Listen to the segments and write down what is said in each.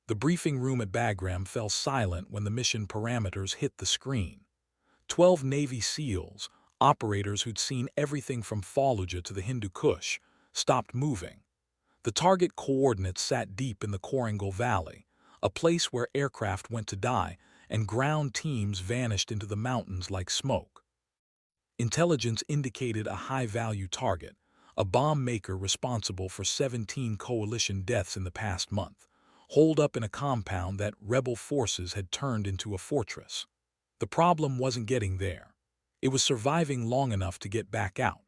The briefing room at Bagram fell silent when the mission parameters hit the screen. 12 Navy SEALs, operators who'd seen everything from Fallujah to the Hindu Kush, stopped moving. The target coordinates sat deep in the Korangal Valley, a place where aircraft went to die and ground teams vanished into the mountains like smoke. Intelligence indicated a high-value target, a bomb maker responsible for 17 coalition deaths in the past month, holed up in a compound that rebel forces had turned into a fortress. The problem wasn't getting there. It was surviving long enough to get back out.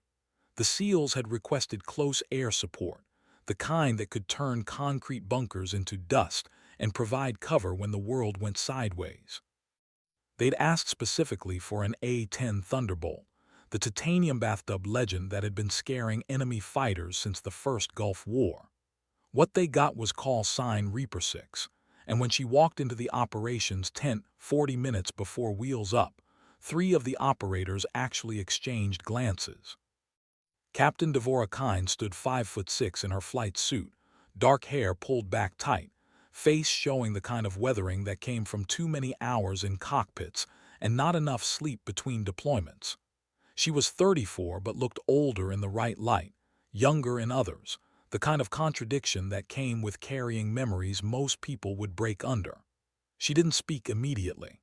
The SEALs had requested close air support, the kind that could turn concrete bunkers into dust and provide cover when the world went sideways. They'd asked specifically for an A-10 Thunderbolt, the titanium bathtub legend that had been scaring enemy fighters since the First Gulf War. What they got was call sign Reaper 6, and when she walked into the operations tent 40 minutes before wheels up, 3 of the operators actually exchanged glances. Captain Devorah Kine stood 5'6" in her flight suit, dark hair pulled back tight, face showing the kind of weathering that came from too many hours in cockpits and not enough sleep between deployments. She was 34 but looked older in the right light, younger in others, the kind of contradiction that came with carrying memories most people would break under. She didn't speak immediately.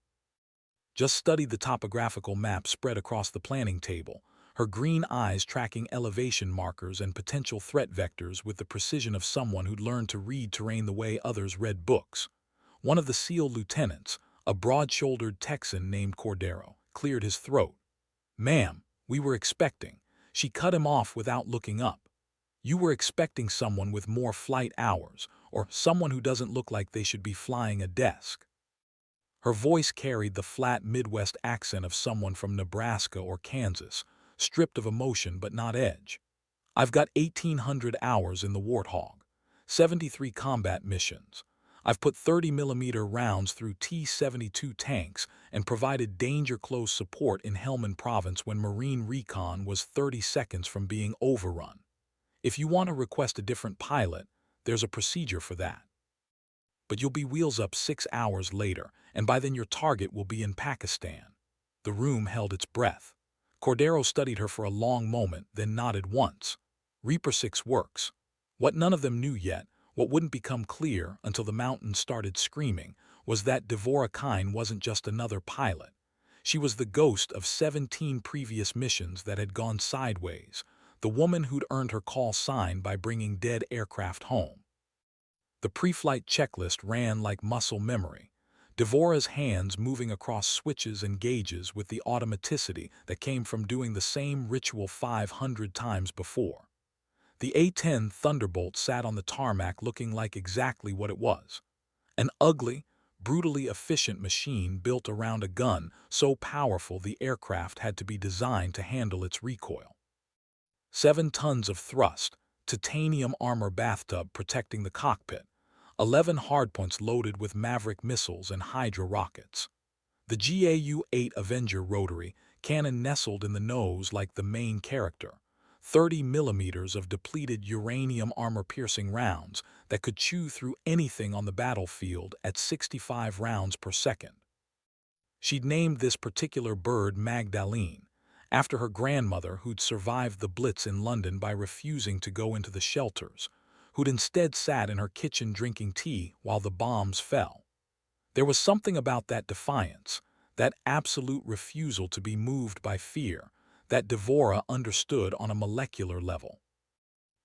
Just studied the topographical map spread across the planning table, her green eyes tracking elevation markers and potential threat vectors with the precision of someone who'd learned to read terrain the way others read books. One of the SEAL lieutenants, a broad-shouldered Texan named Cordero, cleared his throat. "Ma'am, we were expecting." She cut him off without looking up. "You were expecting someone with more flight hours, or someone who doesn't look like they should be flying a desk." Her voice carried the flat Midwest accent of someone from Nebraska or Kansas, stripped of emotion but not edge. "I've got 1,800 hours in the Warthog, 73 combat missions. I've put 30mm rounds through T-72 tanks and provided danger-close support in Helmand Province when Marine Recon was 30 seconds from being overrun. If you want to request a different pilot, there's a procedure for that. But you'll be wheels up 6 hours later, and by then your target will be in Pakistan." The room held its breath. Cordero studied her for a long moment, then nodded once. Reaper 6 works. What none of them knew yet, what wouldn't become clear until the mountains started screaming, was that Devorah Kine wasn't just another pilot. She was the ghost of 17 previous missions that had gone sideways, the woman who'd earned her call sign by bringing dead aircraft home. The pre-flight checklist ran like muscle memory, Devorah's hands moving across switches and gauges with the automaticity that came from doing the same ritual 500 times before. The A-10 Thunderbolt sat on the tarmac looking like exactly what it was. An ugly, brutally efficient machine built around a gun so powerful the aircraft had to be designed to handle its recoil. 7 tons of thrust, titanium armor bathtub protecting the cockpit, 11 hardpoints loaded with Maverick missiles and Hydra rockets. The GAU-8 Avenger rotary cannon nestled in the nose like the main character, 30mm of depleted uranium armor-piercing rounds that could chew through anything on the battlefield at 65 rounds per second. She'd named this particular bird Magdalene, after her grandmother who'd survived the Blitz in London by refusing to go into the shelters, who'd instead sat in her kitchen drinking tea while the bombs fell. There was something about that defiance, that absolute refusal to be moved by fear, that Devorah understood on a molecular level.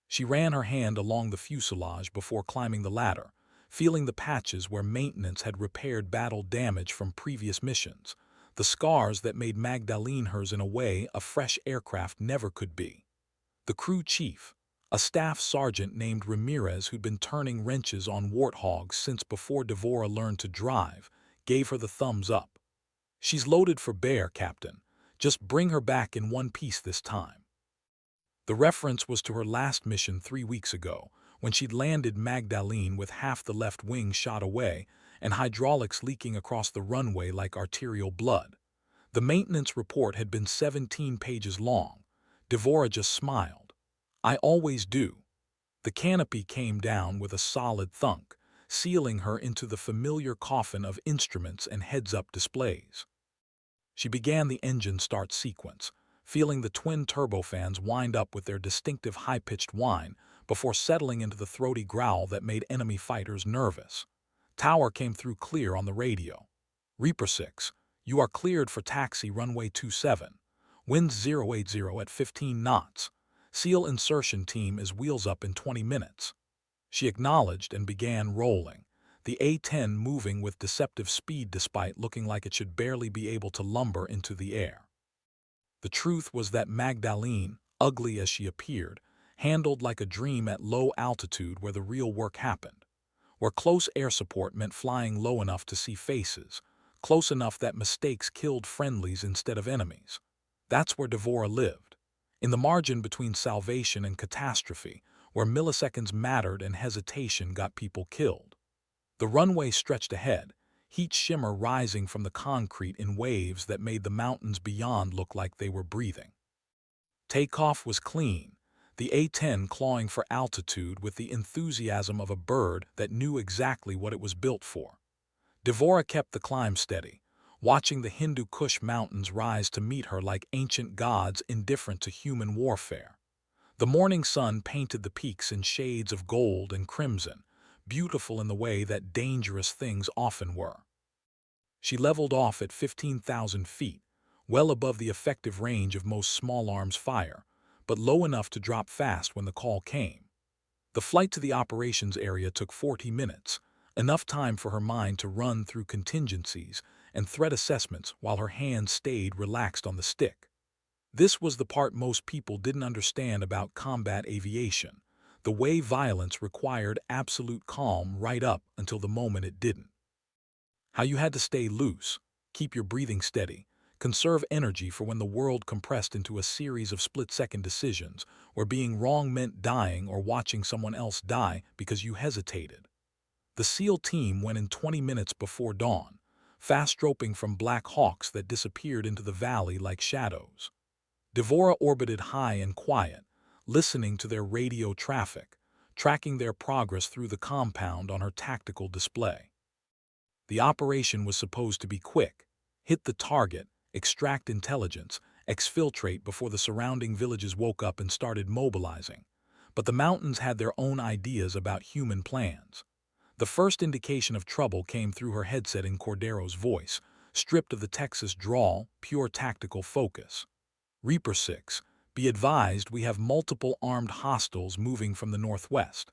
She ran her hand along the fuselage before climbing the ladder, feeling the patches where maintenance had repaired battle damage from previous missions, the scars that made Magdalene hers in a way a fresh aircraft never could be. The crew chief, a staff sergeant named Ramirez who'd been turning wrenches on Warthogs since before Devorah learned to drive, gave her the thumbs up. "She's loaded for bear, Captain. Just bring her back in one piece this time." The reference was to her last mission 3 weeks ago, when she'd landed Magdalene with half the left wing shot away and hydraulics leaking across the runway like arterial blood. The maintenance report had been 17 pages long. Devorah just smiled. "I always do." The canopy came down with a solid thunk, sealing her into the familiar coffin of instruments and heads-up displays. She began the engine start sequence, feeling the twin turbofans wind up with their distinctive high-pitched whine before settling into the throaty growl that made enemy fighters nervous. Tower came through clear on the radio. Reaper 6, you are cleared for taxi runway 27. Winds 080 at 15 knots. SEAL insertion team is wheels up in 20 minutes. She acknowledged and began rolling, the A-10 moving with deceptive speed despite looking like it should barely be able to lumber into the air. The truth was that Magdalene, ugly as she appeared, handled like a dream at low altitude where the real work happened, where close air support meant flying low enough to see faces, close enough that mistakes killed friendlies instead of enemies. That's where Deborah lived, in the margin between salvation and catastrophe, where milliseconds mattered and hesitation got people killed. The runway stretched ahead, heat shimmer rising from the concrete in waves that made the mountains beyond look like they were breathing. Takeoff was clean, the A-10 clawing for altitude with the enthusiasm of a bird that knew exactly what it was built for. Deborah kept the climb steady, watching the Hindu Kush mountains rise to meet her like ancient gods indifferent to human warfare. The morning sun painted the peaks in shades of gold and crimson, beautiful in the way that dangerous things often were. She leveled off at 15,000 feet, well above the effective range of most small arms fire, but low enough to drop fast when the call came. The flight to the operations area took 40 minutes, enough time for her mind to run through contingencies and threat assessments while her hands stayed relaxed on the stick. This was the part most people didn't understand about combat aviation, the way violence required absolute calm right up until the moment it didn't. How you had to stay loose, keep your breathing steady, conserve energy for when the world compressed into a series of split-second decisions where being wrong meant dying or watching someone else die because you hesitated. The SEAL team went in 20 minutes before dawn, fast-roping from Black Hawks that disappeared into the valley like shadows. Deborah orbited high and quiet, listening to their radio traffic, tracking their progress through the compound on her tactical display. The operation was supposed to be quick: hit the target, extract intelligence, exfiltrate before the surrounding villages woke up and started mobilizing. But the mountains had their own ideas about human plans. The first indication of trouble came through her headset in Cordero's voice, stripped of the Texas drawl, pure tactical focus. Reaper 6, be advised we have multiple armed hostiles moving from the northwest.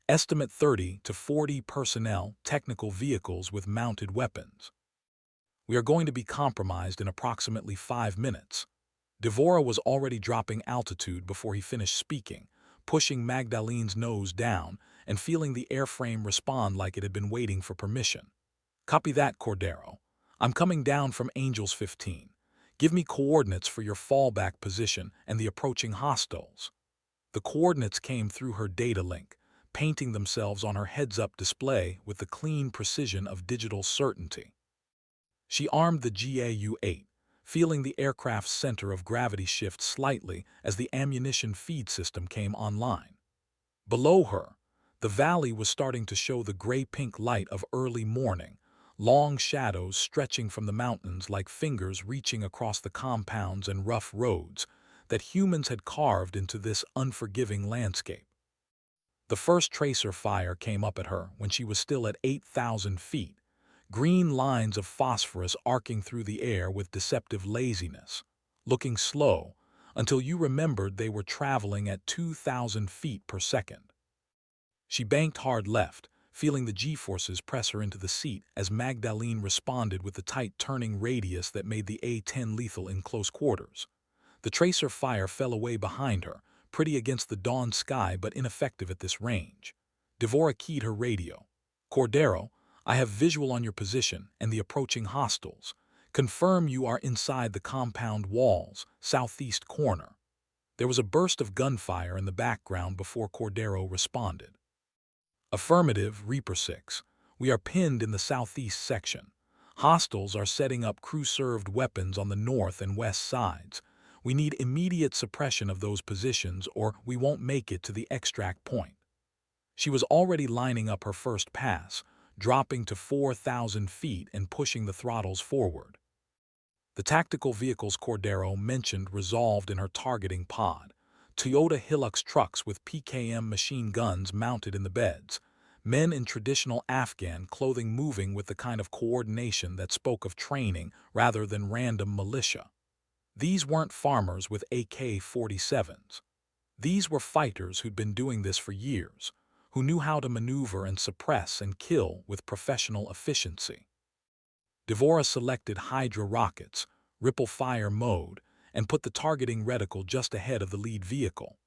Estimate 30 to 40 personnel, technical vehicles with mounted weapons. We are going to be compromised in approximately 5 minutes. Deborah was already dropping altitude before he finished speaking, pushing Magdalene's nose down and feeling the airframe respond like it had been waiting for permission. Copy that, Cordero. I'm coming down from Angels 15. Give me coordinates for your fallback position and the approaching hostiles. The coordinates came through her data link, painting themselves on her heads-up display with the clean precision of digital certainty. She armed the GAU-8, feeling the aircraft's center of gravity shift slightly as the ammunition feed system came online. Below her, the valley was starting to show the gray-pink light of early morning, long shadows stretching from the mountains like fingers reaching across the compounds and rough roads that humans had carved into this unforgiving landscape. The first tracer fire came up at her when she was still at 8,000 feet, green lines of phosphorus arcing through the air with deceptive laziness, looking slow until you remembered they were traveling at 2,000 feet per second. She banked hard left, feeling the G-forces press her into the seat as Magdalene responded with the tight turning radius that made the A-10 lethal in close quarters. The tracer fire fell away behind her, pretty against the dawn sky but ineffective at this range. Deborah keyed her radio. Cordero, I have visual on your position and the approaching hostiles. Confirm you are inside the compound walls, southeast corner. There was a burst of gunfire in the background before Cordero responded. Affirmative, Reaper 6. We are pinned in the southeast section. Hostiles are setting up crew-served weapons on the north and west sides. We need immediate suppression of those positions or we won't make it to the extract point. She was already lining up her first pass, dropping to 4,000 feet and pushing the throttles forward. The tactical vehicles Cordero mentioned resolved in her targeting pod. Toyota Hilux trucks with PKM machine guns mounted in the beds. Men in traditional Afghan clothing moving with the kind of coordination that spoke of training rather than random militia. These weren't farmers with AK-47s. These were fighters who'd been doing this for years, who knew how to maneuver and suppress and kill with professional efficiency. Devora selected Hydra rockets, ripple fire mode, and put the targeting reticle just ahead of the lead vehicle.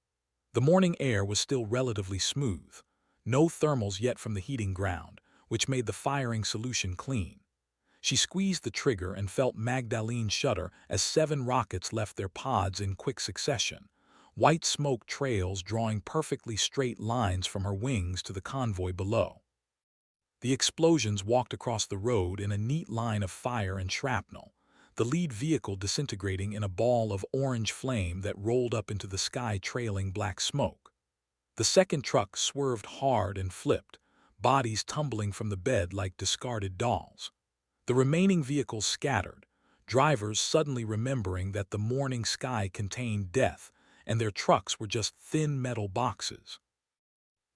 The morning air was still relatively smooth, no thermals yet from the heating ground, which made the firing solution clean. She squeezed the trigger and felt Magdalene shudder as 7 rockets left their pods in quick succession, white smoke trails drawing perfectly straight lines from her wings to the convoy below. The explosions walked across the road in a neat line of fire and shrapnel, the lead vehicle disintegrating in a ball of orange flame that rolled up into the sky trailing black smoke. The second truck swerved hard and flipped, bodies tumbling from the bed like discarded dolls. The remaining vehicles scattered, drivers suddenly remembering that the morning sky contained death and their trucks were just thin metal boxes.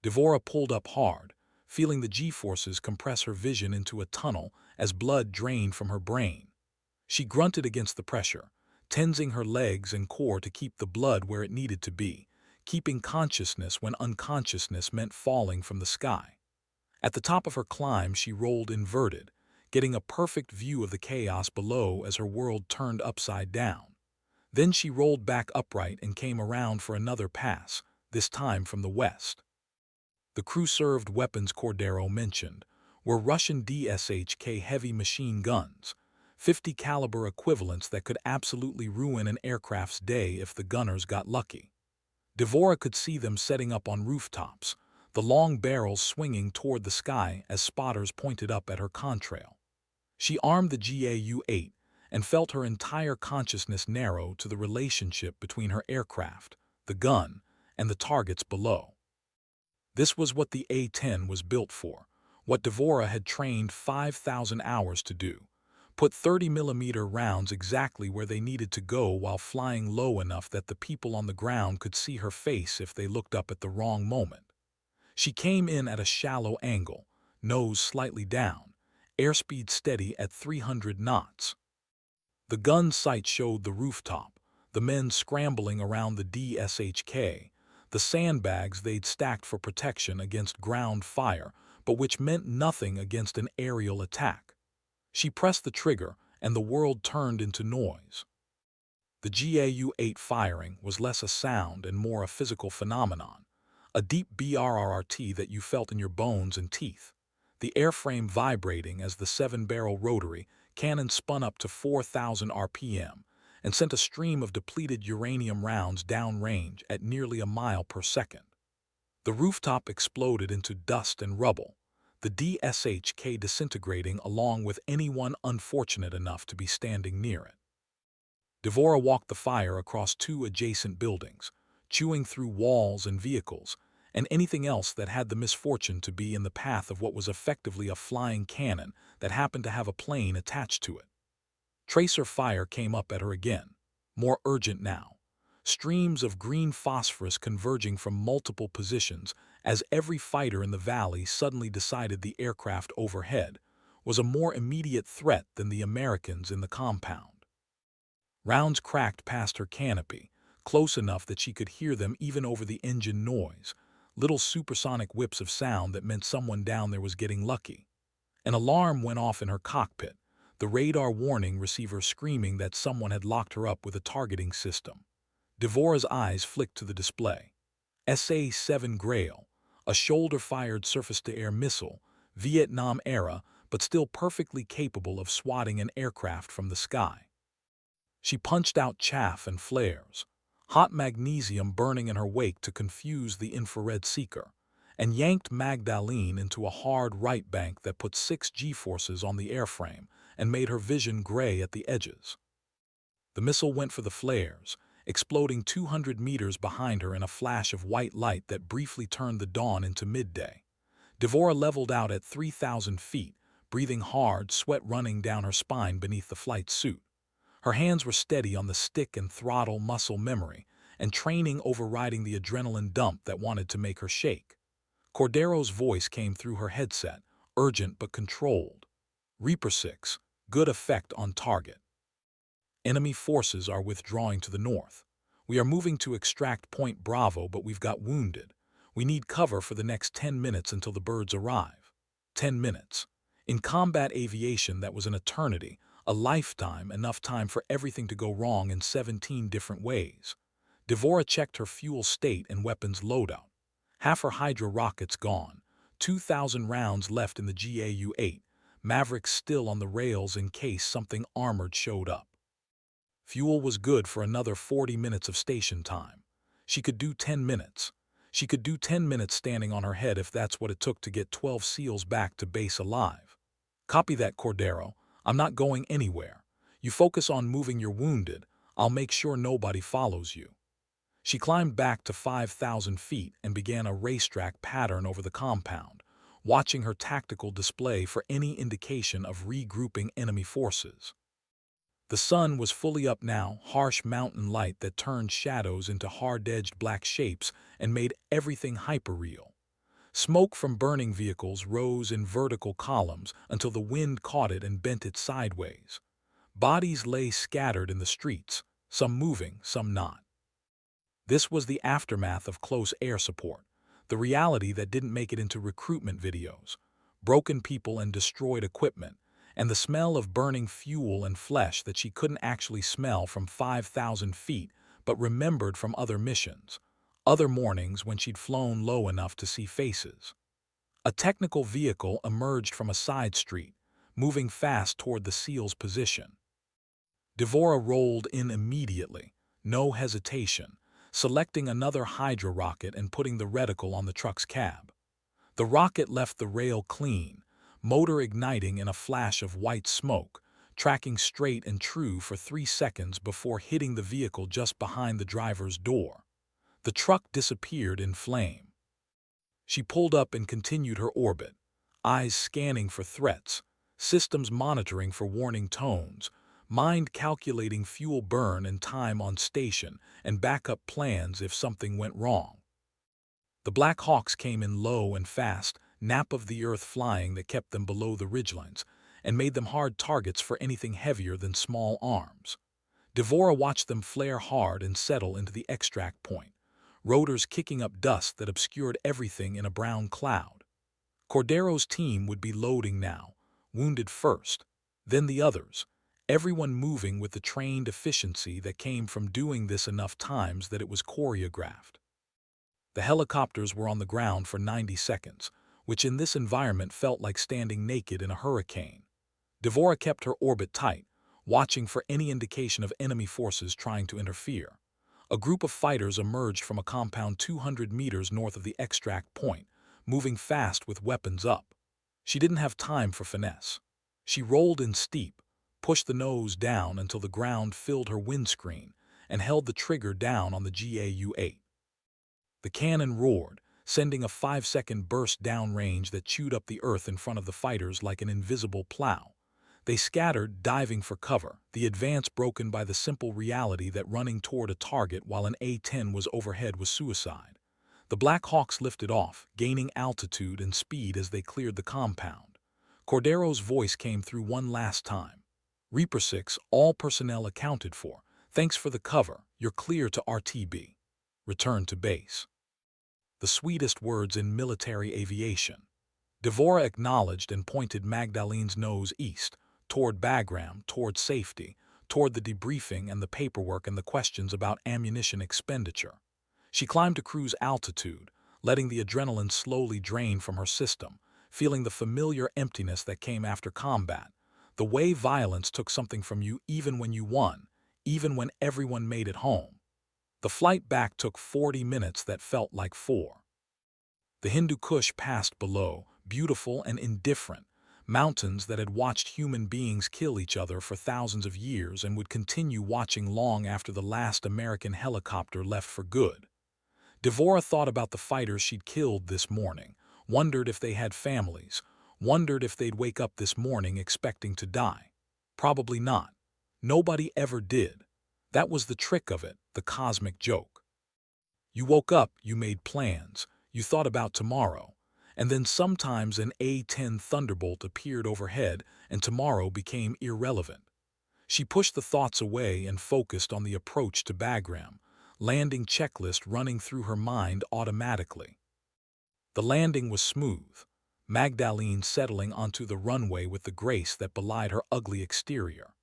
Devora pulled up hard, feeling the G-forces compress her vision into a tunnel as blood drained from her brain. She grunted against the pressure, tensing her legs and core to keep the blood where it needed to be, keeping consciousness when unconsciousness meant falling from the sky. At the top of her climb, she rolled inverted, getting a perfect view of the chaos below as her world turned upside down. Then she rolled back upright and came around for another pass, this time from the west. The crew-served weapons Cordero mentioned were Russian DSHK heavy machine guns, 50 caliber equivalents that could absolutely ruin an aircraft's day if the gunners got lucky. Devora could see them setting up on rooftops, the long barrels swinging toward the sky as spotters pointed up at her contrail. She armed the GAU-8 and felt her entire consciousness narrow to the relationship between her aircraft, the gun, and the targets below. This was what the A-10 was built for, what Devora had trained 5,000 hours to do. Put 30mm rounds exactly where they needed to go while flying low enough that the people on the ground could see her face if they looked up at the wrong moment. She came in at a shallow angle, nose slightly down, airspeed steady at 300 knots. The gun sight showed the rooftop, the men scrambling around the DSHK, the sandbags they'd stacked for protection against ground fire, but which meant nothing against an aerial attack. She pressed the trigger, and the world turned into noise. The GAU-8 firing was less a sound and more a physical phenomenon, a deep BRRRT that you felt in your bones and teeth, the airframe vibrating as the 7-barrel rotary cannon spun up to 4,000 RPM and sent a stream of depleted uranium rounds downrange at nearly a mile per second. The rooftop exploded into dust and rubble, the DSHK disintegrating along with anyone unfortunate enough to be standing near it. Devora walked the fire across 2 adjacent buildings, chewing through walls and vehicles, and anything else that had the misfortune to be in the path of what was effectively a flying cannon that happened to have a plane attached to it. Tracer fire came up at her again, more urgent now. Streams of green phosphorus converging from multiple positions as every fighter in the valley suddenly decided the aircraft overhead was a more immediate threat than the Americans in the compound. Rounds cracked past her canopy, close enough that she could hear them even over the engine noise, little supersonic whips of sound that meant someone down there was getting lucky. An alarm went off in her cockpit, the radar warning receiver screaming that someone had locked her up with a targeting system. Devora's eyes flicked to the display. SA-7 Grail, a shoulder-fired surface-to-air missile, Vietnam-era, but still perfectly capable of swatting an aircraft from the sky. She punched out chaff and flares, hot magnesium burning in her wake to confuse the infrared seeker, and yanked Magdalene into a hard right bank that put 6 G-forces on the airframe and made her vision gray at the edges. The missile went for the flares, exploding 200 meters behind her in a flash of white light that briefly turned the dawn into midday. Devora leveled out at 3,000 feet, breathing hard, sweat running down her spine beneath the flight suit. Her hands were steady on the stick and throttle muscle memory, and training overriding the adrenaline dump that wanted to make her shake. Cordero's voice came through her headset, urgent but controlled. Reaper 6, good effect on target. Enemy forces are withdrawing to the north. We are moving to extract Point Bravo, but we've got wounded. We need cover for the next 10 minutes until the birds arrive. 10 minutes. In combat aviation, that was an eternity, a lifetime, enough time for everything to go wrong in 17 different ways. Devora checked her fuel state and weapons loadout. Half her Hydra rockets gone. 2,000 rounds left in the GAU-8. Mavericks still on the rails in case something armored showed up. Fuel was good for another 40 minutes of station time. She could do 10 minutes. She could do 10 minutes standing on her head if that's what it took to get 12 SEALs back to base alive. Copy that, Cordero. I'm not going anywhere. You focus on moving your wounded. I'll make sure nobody follows you. She climbed back to 5,000 feet and began a racetrack pattern over the compound, watching her tactical display for any indication of regrouping enemy forces. The sun was fully up now, harsh mountain light that turned shadows into hard-edged black shapes and made everything hyperreal. Smoke from burning vehicles rose in vertical columns until the wind caught it and bent it sideways. Bodies lay scattered in the streets, some moving, some not. This was the aftermath of close air support, the reality that didn't make it into recruitment videos, broken people and destroyed equipment, and the smell of burning fuel and flesh that she couldn't actually smell from 5,000 feet but remembered from other missions, other mornings when she'd flown low enough to see faces. A technical vehicle emerged from a side street, moving fast toward the SEAL's position. Devora rolled in immediately, no hesitation, selecting another Hydra rocket and putting the reticle on the truck's cab. The rocket left the rail clean, motor igniting in a flash of white smoke, tracking straight and true for 3 seconds before hitting the vehicle just behind the driver's door. The truck disappeared in flame. She pulled up and continued her orbit, eyes scanning for threats, systems monitoring for warning tones, mind calculating fuel burn and time on station, and backup plans if something went wrong. The Black Hawks came in low and fast, nap of the earth flying that kept them below the ridgelines, and made them hard targets for anything heavier than small arms. Devora watched them flare hard and settle into the extract point, rotors kicking up dust that obscured everything in a brown cloud. Cordero's team would be loading now, wounded first, then the others, everyone moving with the trained efficiency that came from doing this enough times that it was choreographed. The helicopters were on the ground for 90 seconds, which in this environment felt like standing naked in a hurricane. Devora kept her orbit tight, watching for any indication of enemy forces trying to interfere. A group of fighters emerged from a compound 200 meters north of the extract point, moving fast with weapons up. She didn't have time for finesse. She rolled in steep, pushed the nose down until the ground filled her windscreen, and held the trigger down on the GAU-8. The cannon roared, sending a 5-second burst downrange that chewed up the earth in front of the fighters like an invisible plow. They scattered, diving for cover, the advance broken by the simple reality that running toward a target while an A-10 was overhead was suicide. The Black Hawks lifted off, gaining altitude and speed as they cleared the compound. Cordero's voice came through one last time. Reaper 6, all personnel accounted for. Thanks for the cover. You're clear to RTB. Return to base. The sweetest words in military aviation. Devora acknowledged and pointed Magdalene's nose east, toward Bagram, toward safety, toward the debriefing and the paperwork and the questions about ammunition expenditure. She climbed to cruise altitude, letting the adrenaline slowly drain from her system, feeling the familiar emptiness that came after combat, the way violence took something from you even when you won, even when everyone made it home. The flight back took 40 minutes that felt like 4. The Hindu Kush passed below, beautiful and indifferent, mountains that had watched human beings kill each other for thousands of years and would continue watching long after the last American helicopter left for good. Devora thought about the fighters she'd killed this morning, wondered if they had families, wondered if they'd wake up this morning expecting to die. Probably not. Nobody ever did. That was the trick of it, the cosmic joke. You woke up, you made plans, you thought about tomorrow, and then sometimes an A-10 thunderbolt appeared overhead and tomorrow became irrelevant. She pushed the thoughts away and focused on the approach to Bagram, landing checklist running through her mind automatically. The landing was smooth, Magdalene settling onto the runway with the grace that belied her ugly exterior.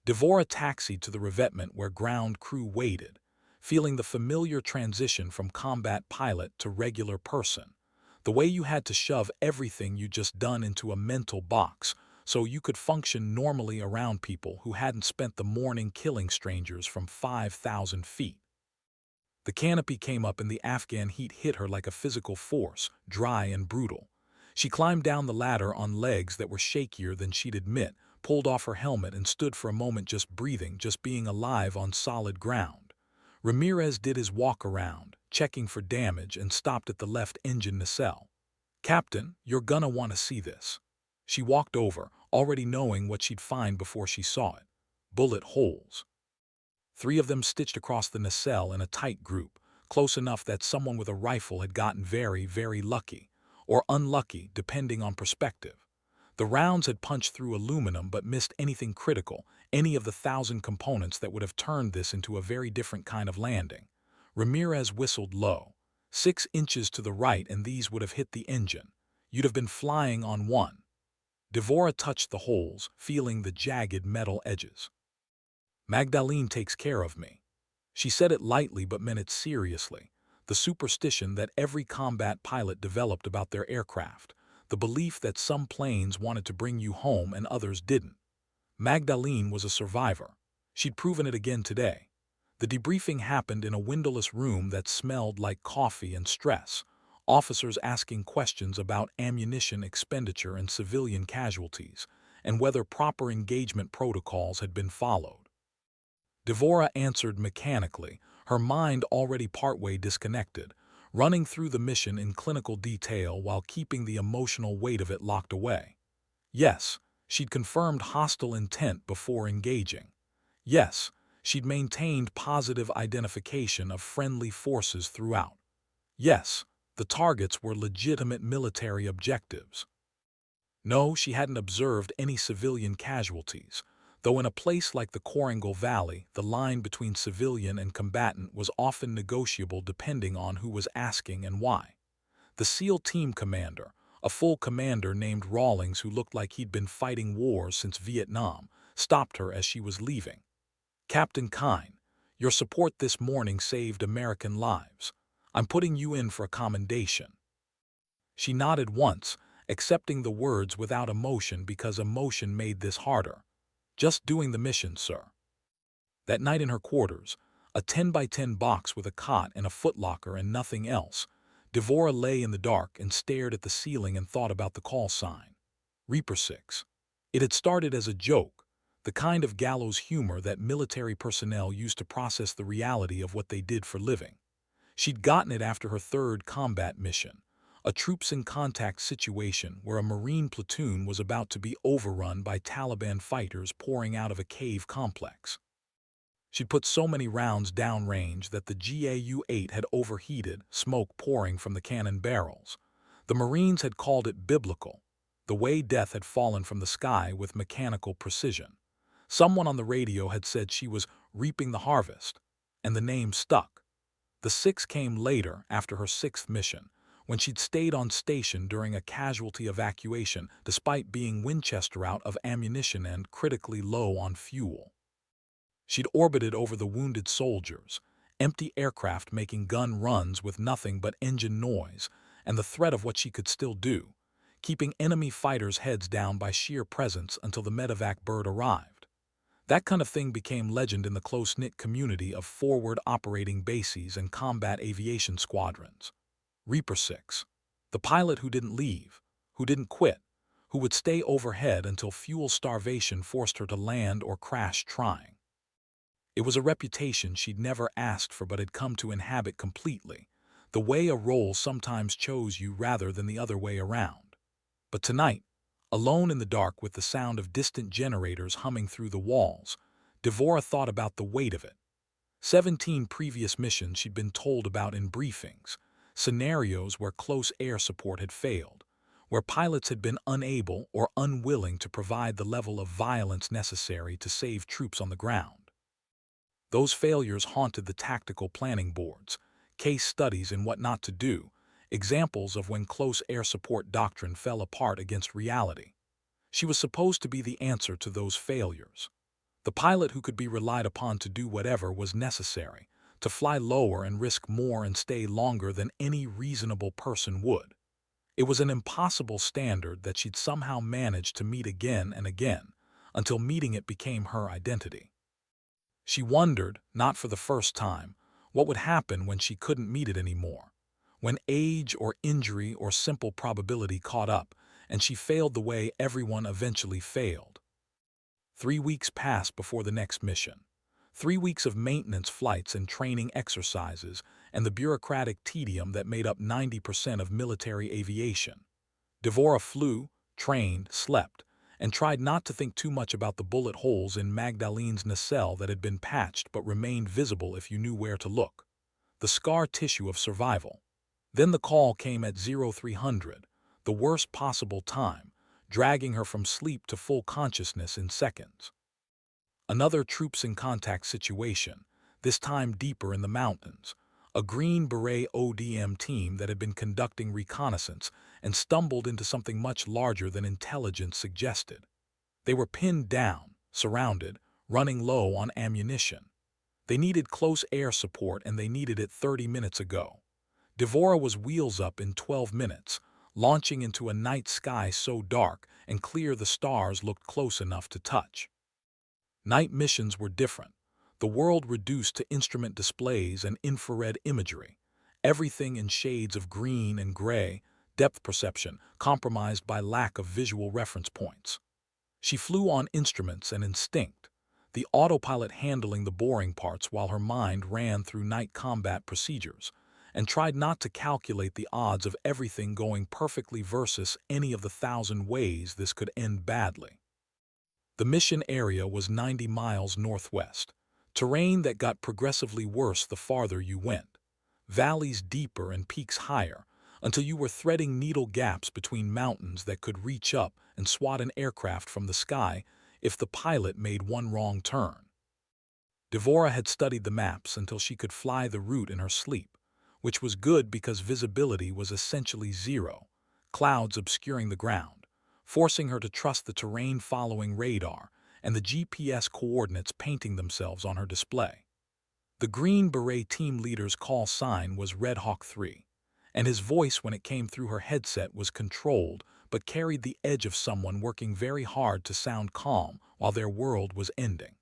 Devora taxied to the revetment where ground crew waited, feeling the familiar transition from combat pilot to regular person, the way you had to shove everything you'd just done into a mental box so you could function normally around people who hadn't spent the morning killing strangers from 5,000 feet. The canopy came up and the Afghan heat hit her like a physical force, dry and brutal. She climbed down the ladder on legs that were shakier than she'd admit, pulled off her helmet and stood for a moment just breathing, just being alive on solid ground. Ramirez did his walk around, checking for damage, and stopped at the left engine nacelle. "Captain, you're gonna want to see this." She walked over, already knowing what she'd find before she saw it. Bullet holes. 3 of them stitched across the nacelle in a tight group, close enough that someone with a rifle had gotten very, very lucky, or unlucky depending on perspective. The rounds had punched through aluminum but missed anything critical, any of the 1,000 components that would have turned this into a very different kind of landing. Ramirez whistled low. 6 inches to the right and these would have hit the engine. You'd have been flying on one. Devora touched the holes, feeling the jagged metal edges. "Magdalene takes care of me." She said it lightly but meant it seriously. The superstition that every combat pilot developed about their aircraft, the belief that some planes wanted to bring you home and others didn't. Magdalene was a survivor. She'd proven it again today. The debriefing happened in a windowless room that smelled like coffee and stress, officers asking questions about ammunition expenditure and civilian casualties, and whether proper engagement protocols had been followed. Devora answered mechanically, her mind already partway disconnected, running through the mission in clinical detail while keeping the emotional weight of it locked away. Yes, she'd confirmed hostile intent before engaging. Yes, she'd maintained positive identification of friendly forces throughout. Yes, the targets were legitimate military objectives. No, she hadn't observed any civilian casualties, though in a place like the Korangal Valley, the line between civilian and combatant was often negotiable depending on who was asking and why. The SEAL team commander, a full commander named Rawlings who looked like he'd been fighting wars since Vietnam, stopped her as she was leaving. "Captain Kine, your support this morning saved American lives. I'm putting you in for a commendation." She nodded once, accepting the words without emotion because emotion made this harder. "Just doing the mission, sir." That night in her quarters, a 10 by 10 box with a cot and a footlocker and nothing else, Devora lay in the dark and stared at the ceiling and thought about the call sign. Reaper 6. It had started as a joke, the kind of gallows humor that military personnel used to process the reality of what they did for living. She'd gotten it after her 3rd combat mission, a troops-in-contact situation where a Marine platoon was about to be overrun by Taliban fighters pouring out of a cave complex. She'd put so many rounds downrange that the GAU-8 had overheated, smoke pouring from the cannon barrels. The Marines had called it biblical, the way death had fallen from the sky with mechanical precision. Someone on the radio had said she was reaping the harvest, and the name stuck. The 6 came later, after her 6th mission, when she'd stayed on station during a casualty evacuation despite being Winchester out of ammunition and critically low on fuel. She'd orbited over the wounded soldiers, empty aircraft making gun runs with nothing but engine noise and the threat of what she could still do, keeping enemy fighters' heads down by sheer presence until the medevac bird arrived. That kind of thing became legend in the close-knit community of forward operating bases and combat aviation squadrons. Reaper 6. The pilot who didn't leave, who didn't quit, who would stay overhead until fuel starvation forced her to land or crash trying. It was a reputation she'd never asked for but had come to inhabit completely, the way a role sometimes chose you rather than the other way around. But tonight, alone in the dark with the sound of distant generators humming through the walls, Devora thought about the weight of it. 17 previous missions she'd been told about in briefings, scenarios where close air support had failed, where pilots had been unable or unwilling to provide the level of violence necessary to save troops on the ground. Those failures haunted the tactical planning boards, case studies in what not to do, examples of when close air support doctrine fell apart against reality. She was supposed to be the answer to those failures. The pilot who could be relied upon to do whatever was necessary, to fly lower and risk more and stay longer than any reasonable person would. It was an impossible standard that she'd somehow managed to meet again and again, until meeting it became her identity. She wondered, not for the first time, what would happen when she couldn't meet it anymore, when age or injury or simple probability caught up, and she failed the way everyone eventually failed. 3 weeks passed before the next mission. 3 weeks of maintenance flights and training exercises, and the bureaucratic tedium that made up 90% of military aviation. Devora flew, trained, slept, and tried not to think too much about the bullet holes in Magdalene's nacelle that had been patched but remained visible if you knew where to look. The scar tissue of survival. Then the call came at 0300, the worst possible time, dragging her from sleep to full consciousness in seconds. Another troops in contact situation, this time deeper in the mountains. A Green Beret ODM team that had been conducting reconnaissance and stumbled into something much larger than intelligence suggested. They were pinned down, surrounded, running low on ammunition. They needed close air support and they needed it 30 minutes ago. Devora was wheels up in 12 minutes, launching into a night sky so dark and clear the stars looked close enough to touch. Night missions were different. The world reduced to instrument displays and infrared imagery, everything in shades of green and gray, depth perception compromised by lack of visual reference points. She flew on instruments and instinct, the autopilot handling the boring parts while her mind ran through night combat procedures, and tried not to calculate the odds of everything going perfectly versus any of the 1,000 ways this could end badly. The mission area was 90 miles northwest, terrain that got progressively worse the farther you went, valleys deeper and peaks higher, until you were threading needle gaps between mountains that could reach up and swat an aircraft from the sky if the pilot made one wrong turn. Devora had studied the maps until she could fly the route in her sleep, which was good because visibility was essentially zero, clouds obscuring the ground, forcing her to trust the terrain following radar and the GPS coordinates painting themselves on her display. The Green Beret team leader's call sign was Red Hawk 3, and his voice when it came through her headset was controlled but carried the edge of someone working very hard to sound calm while their world was ending.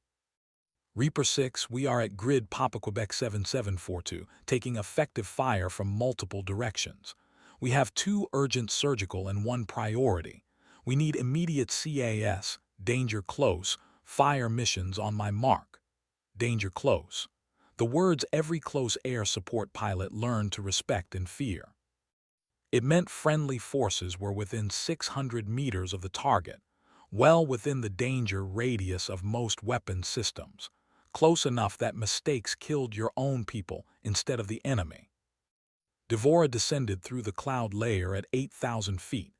Reaper 6, we are at grid Papa Quebec 7742, taking effective fire from multiple directions. We have 2 urgent surgical and 1 priority. We need immediate CAS, danger close, fire missions on my mark. Danger close. The words every close air support pilot learned to respect and fear. It meant friendly forces were within 600 meters of the target, well within the danger radius of most weapon systems, close enough that mistakes killed your own people instead of the enemy. Devora descended through the cloud layer at 8,000 feet,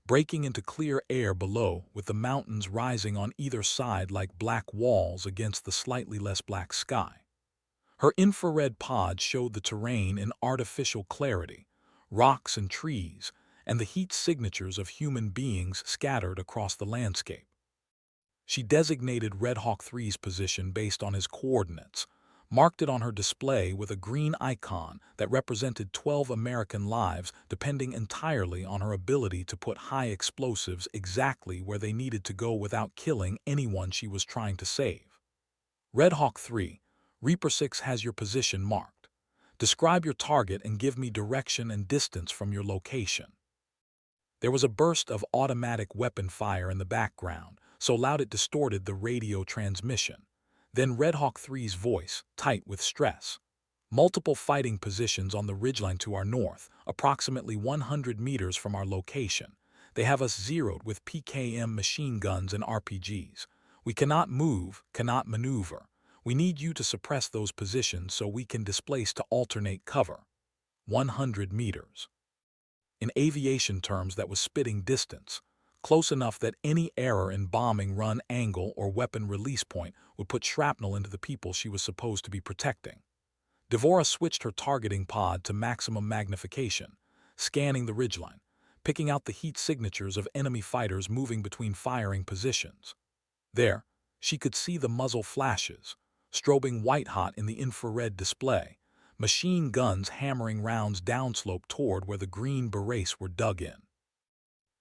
breaking into clear air below with the mountains rising on either side like black walls against the slightly less black sky. Her infrared pod showed the terrain in artificial clarity, rocks and trees, and the heat signatures of human beings scattered across the landscape. She designated Red Hawk 3's position based on his coordinates, marked it on her display with a green icon that represented 12 American lives depending entirely on her ability to put high explosives exactly where they needed to go without killing anyone she was trying to save. Red Hawk 3, Reaper 6 has your position marked. Describe your target and give me direction and distance from your location. There was a burst of automatic weapon fire in the background, so loud it distorted the radio transmission. Then Red Hawk 3's voice, tight with stress. Multiple fighting positions on the ridgeline to our north, approximately 100 meters from our location. They have us zeroed with PKM machine guns and RPGs. We cannot move, cannot maneuver. We need you to suppress those positions so we can displace to alternate cover. 100 meters. In aviation terms, that was spitting distance, close enough that any error in bombing run angle or weapon release point would put shrapnel into the people she was supposed to be protecting. Devora switched her targeting pod to maximum magnification, scanning the ridgeline, picking out the heat signatures of enemy fighters moving between firing positions. There, she could see the muzzle flashes, strobing white-hot in the infrared display, machine guns hammering rounds downslope toward where the green berets were dug in.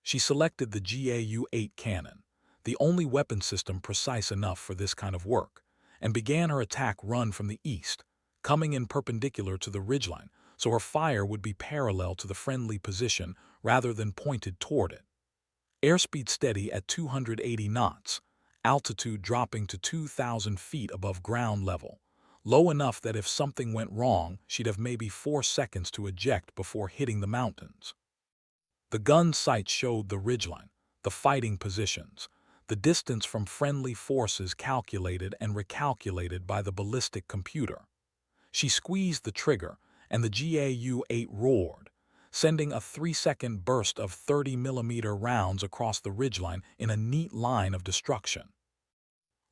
She selected the GAU-8 cannon, the only weapon system precise enough for this kind of work, and began her attack run from the east, coming in perpendicular to the ridgeline so her fire would be parallel to the friendly position rather than pointed toward it. Airspeed steady at 280 knots, altitude dropping to 2,000 feet above ground level, low enough that if something went wrong, she'd have maybe 4 seconds to eject before hitting the mountains. The gun sights showed the ridgeline, the fighting positions, the distance from friendly forces calculated and recalculated by the ballistic computer. She squeezed the trigger, and the GAU-8 roared, sending a 3-second burst of 30mm rounds across the ridgeline in a neat line of destruction.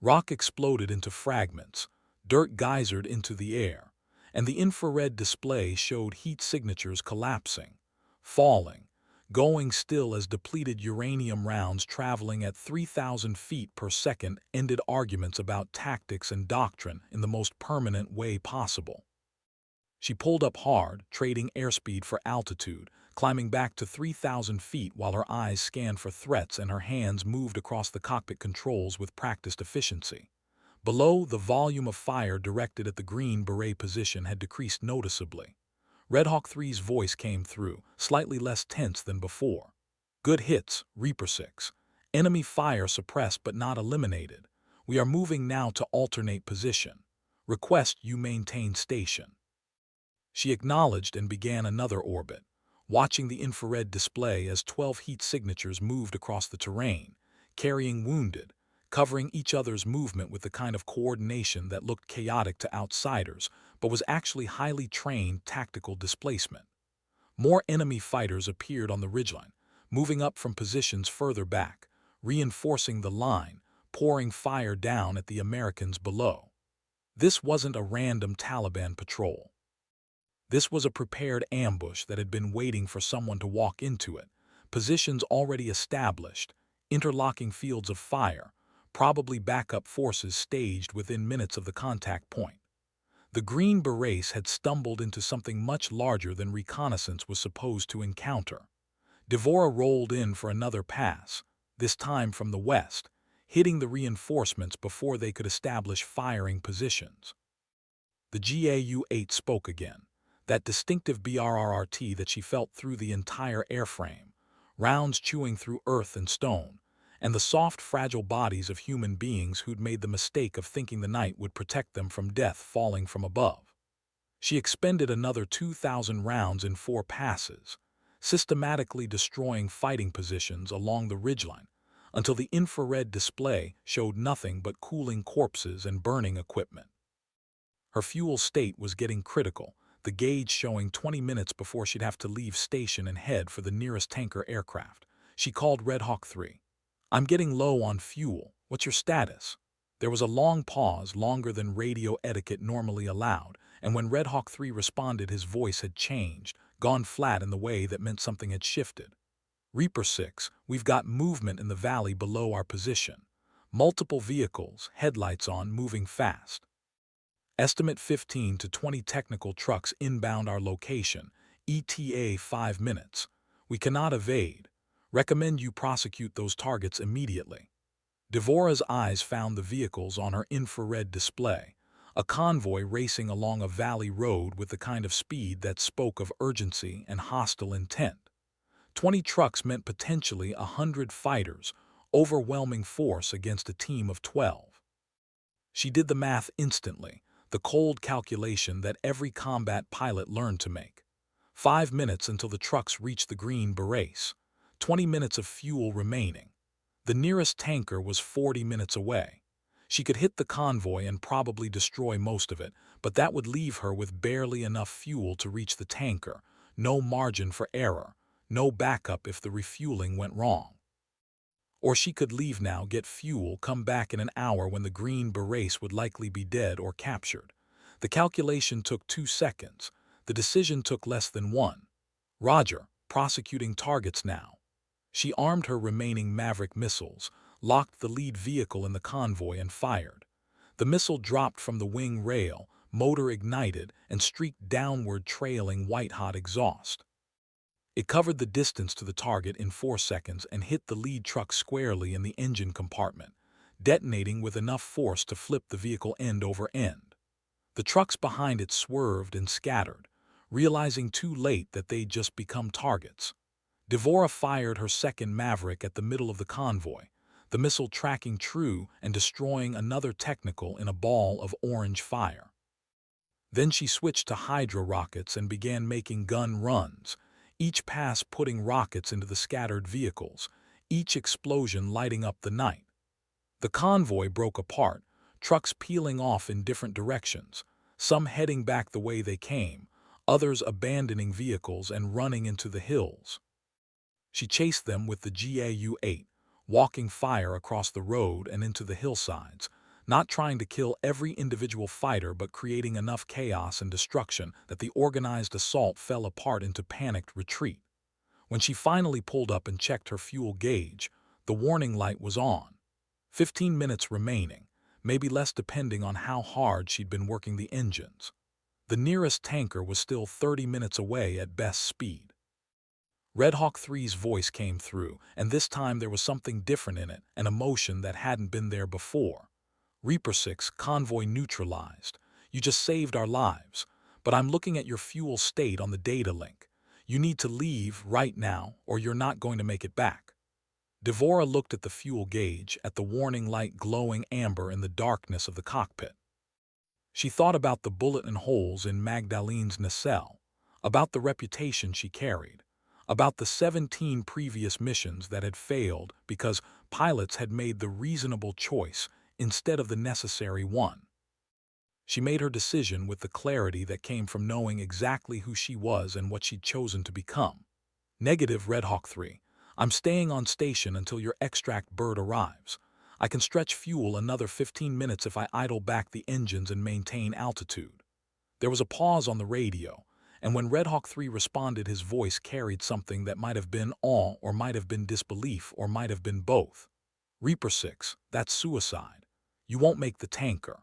Rock exploded into fragments, dirt geysered into the air, and the infrared display showed heat signatures collapsing, falling, going still as depleted uranium rounds traveling at 3,000 feet per second ended arguments about tactics and doctrine in the most permanent way possible. She pulled up hard, trading airspeed for altitude, climbing back to 3,000 feet while her eyes scanned for threats and her hands moved across the cockpit controls with practiced efficiency. Below, the volume of fire directed at the green beret position had decreased noticeably. Red Hawk 3's voice came through, slightly less tense than before. Good hits, Reaper 6. Enemy fire suppressed but not eliminated. We are moving now to alternate position. Request you maintain station. She acknowledged and began another orbit, watching the infrared display as 12 heat signatures moved across the terrain, carrying wounded, covering each other's movement with the kind of coordination that looked chaotic to outsiders, but was actually highly trained tactical displacement. More enemy fighters appeared on the ridgeline, moving up from positions further back, reinforcing the line, pouring fire down at the Americans below. This wasn't a random Taliban patrol. This was a prepared ambush that had been waiting for someone to walk into it, positions already established, interlocking fields of fire, probably backup forces staged within minutes of the contact point. The Green Berets had stumbled into something much larger than reconnaissance was supposed to encounter. Devora rolled in for another pass, this time from the west, hitting the reinforcements before they could establish firing positions. The GAU-8 spoke again, that distinctive BRRRT that she felt through the entire airframe, rounds chewing through earth and stone, and the soft, fragile bodies of human beings who'd made the mistake of thinking the night would protect them from death falling from above. She expended another 2,000 rounds in 4 passes, systematically destroying fighting positions along the ridgeline until the infrared display showed nothing but cooling corpses and burning equipment. Her fuel state was getting critical, the gauge showing 20 minutes before she'd have to leave station and head for the nearest tanker aircraft. She called Red Hawk 3. "I'm getting low on fuel. What's your status?" There was a long pause, longer than radio etiquette normally allowed, and when Red Hawk 3 responded, his voice had changed, gone flat in the way that meant something had shifted. "Reaper 6, we've got movement in the valley below our position. Multiple vehicles, headlights on, moving fast. Estimate 15 to 20 technical trucks inbound our location, ETA 5 minutes. We cannot evade. Recommend you prosecute those targets immediately." Devora's eyes found the vehicles on her infrared display, a convoy racing along a valley road with the kind of speed that spoke of urgency and hostile intent. 20 trucks meant potentially 100 fighters, overwhelming force against a team of 12. She did the math instantly, the cold calculation that every combat pilot learned to make. 5 minutes until the trucks reached the green berets. 20 minutes of fuel remaining. The nearest tanker was 40 minutes away. She could hit the convoy and probably destroy most of it, but that would leave her with barely enough fuel to reach the tanker, no margin for error, no backup if the refueling went wrong. Or she could leave now, get fuel, come back in an hour when the green berets would likely be dead or captured. The calculation took 2 seconds. The decision took less than 1. Roger, prosecuting targets now. She armed her remaining Maverick missiles, locked the lead vehicle in the convoy and fired. The missile dropped from the wing rail, motor ignited, and streaked downward, trailing white-hot exhaust. It covered the distance to the target in 4 seconds and hit the lead truck squarely in the engine compartment, detonating with enough force to flip the vehicle end over end. The trucks behind it swerved and scattered, realizing too late that they'd just become targets. Deborah fired her second Maverick at the middle of the convoy, the missile tracking true and destroying another technical in a ball of orange fire. Then she switched to Hydra rockets and began making gun runs, each pass putting rockets into the scattered vehicles, each explosion lighting up the night. The convoy broke apart, trucks peeling off in different directions, some heading back the way they came, others abandoning vehicles and running into the hills. She chased them with the GAU-8, walking fire across the road and into the hillsides, not trying to kill every individual fighter but creating enough chaos and destruction that the organized assault fell apart into panicked retreat. When she finally pulled up and checked her fuel gauge, the warning light was on. 15 minutes remaining, maybe less depending on how hard she'd been working the engines. The nearest tanker was still 30 minutes away at best speed. Red Hawk 3's voice came through, and this time there was something different in it, an emotion that hadn't been there before. Reaper 6, convoy neutralized. You just saved our lives. But I'm looking at your fuel state on the data link. You need to leave right now, or you're not going to make it back. Deborah looked at the fuel gauge, at the warning light glowing amber in the darkness of the cockpit. She thought about the bullet and holes in Magdalene's nacelle, about the reputation she carried, about the 17 previous missions that had failed because pilots had made the reasonable choice instead of the necessary one. She made her decision with the clarity that came from knowing exactly who she was and what she'd chosen to become. Negative, Red Hawk 3. I'm staying on station until your extract bird arrives. I can stretch fuel another 15 minutes if I idle back the engines and maintain altitude. There was a pause on the radio, and when Red Hawk 3 responded, his voice carried something that might have been awe or might have been disbelief or might have been both. Reaper 6, that's suicide. You won't make the tanker.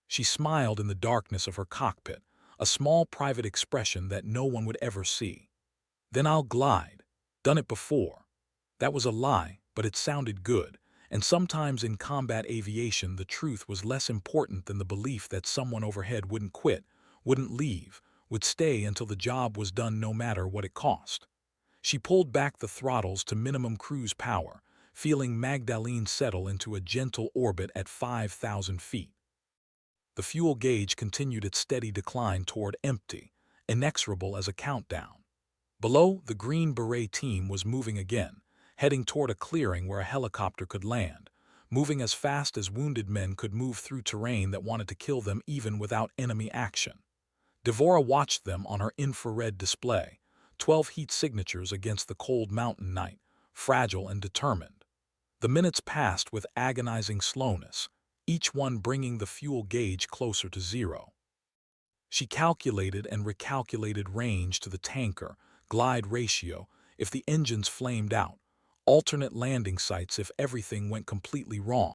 She smiled in the darkness of her cockpit, a small private expression that no one would ever see. Then I'll glide. Done it before. That was a lie, but it sounded good, and sometimes in combat aviation the truth was less important than the belief that someone overhead wouldn't quit, wouldn't leave, would stay until the job was done no matter what it cost. She pulled back the throttles to minimum cruise power, feeling Magdalene settle into a gentle orbit at 5,000 feet. The fuel gauge continued its steady decline toward empty, inexorable as a countdown. Below, the Green Beret team was moving again, heading toward a clearing where a helicopter could land, moving as fast as wounded men could move through terrain that wanted to kill them even without enemy action. Deborah watched them on her infrared display, 12 heat signatures against the cold mountain night, fragile and determined. The minutes passed with agonizing slowness, each one bringing the fuel gauge closer to zero. She calculated and recalculated range to the tanker, glide ratio if the engines flamed out, alternate landing sites if everything went completely wrong.